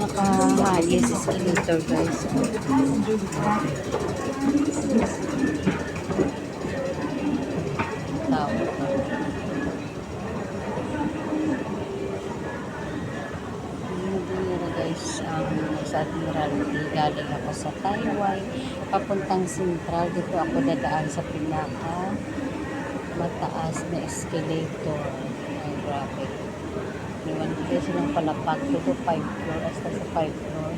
Naka-highest escalator guys. Tao. Guys, sa Admiralty, galing ako sa Taiwan papuntang Central. Dito ako dadaan sa pinaka mataas na escalator. Ay, grabe. Iwan ko kayo silang palapag. Dito 5 floor. Hasta sa 5 floor.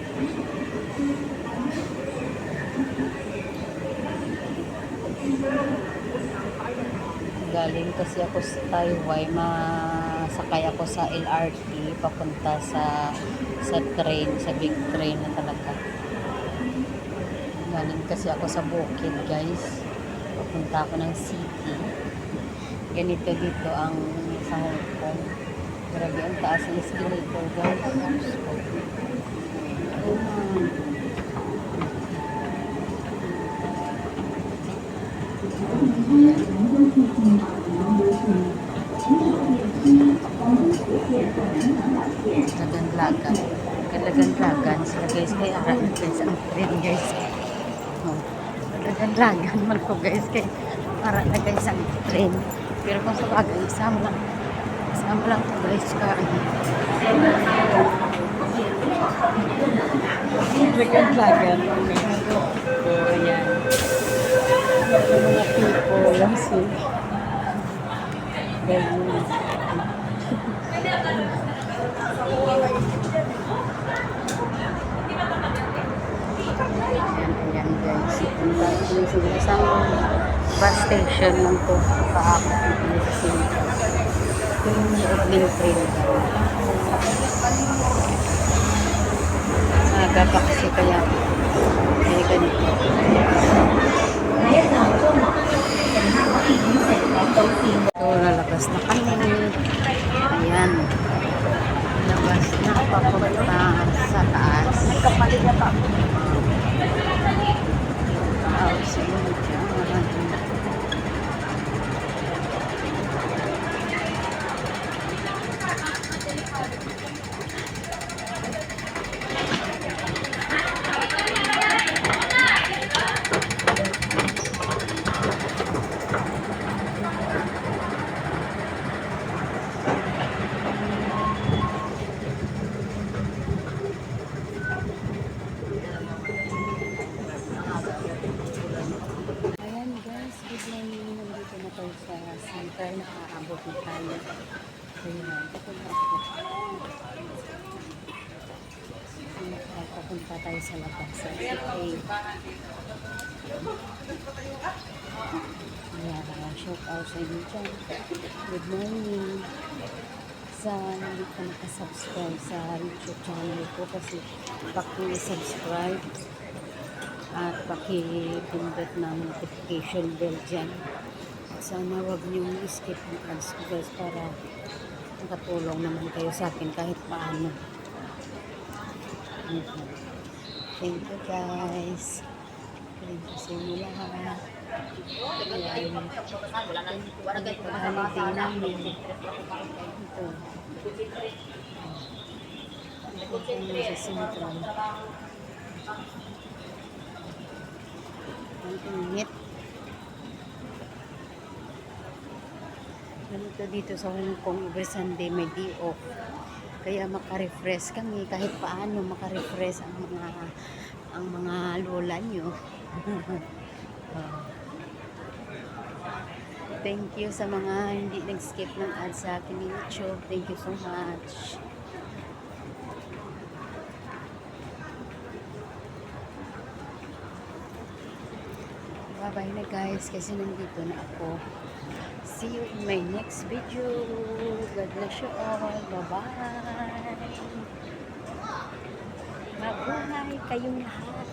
Galing kasi ako sa Taiwan. Masakay ako sa LRT papunta sa train, sa big train na talaga. Galing kasi ako sa Bukid guys. Papunta ako ng city. Ganito dito ang sa Hong Kong. Grabe ang taas ng escalator guys. Lagan-lagan. Lagan-lagan sila guys. Kaya araan guys ang train guys. Lagan-lagan man ko guys. Kaya araan na guys ang train. Pero kung sa bagay, isama lang to guys ka. Lagan-lagan. Ayan. Mga people lang sila. Ganyan. Ayan guys. Punta ko sa isang bus station lang to. Paakot dito sa Central. Yung opening train. Aga pa kasi kaya ganito. So, lalabas na kami. Ayan. Labas na papunta sa taas. Sa inyo dyan. Center na aabot na tayo. Ayan, papunta tayo sa labas sa CA. Ayan, shout out sa inyo dyan. Good morning. Sa hindi ka nakasubscribe sa YouTube channel ko kasi paki-subscribe at paki-pindot ng notification bell dyan. Sana wag niyong skip ang ads ko guys para makatulong naman kayo sa akin kahit paano. Thank you guys. Thank you sa inyo lahat. Ayan. Holiday namin. Ito. Ito sa Central. Ang init. Ganito dito sa Hong Kong, every Sunday may day off. Kaya maka-refresh kami kahit paano maka-refresh ang mga lola nyo. Thank you sa mga hindi nag-skip ng ads sa akin ni YouTube. Thank you so much. Bye-bye na guys kasi nandito na ako. See you in my next video. God bless you all. Bye-bye. Mabuhay kayong lahat.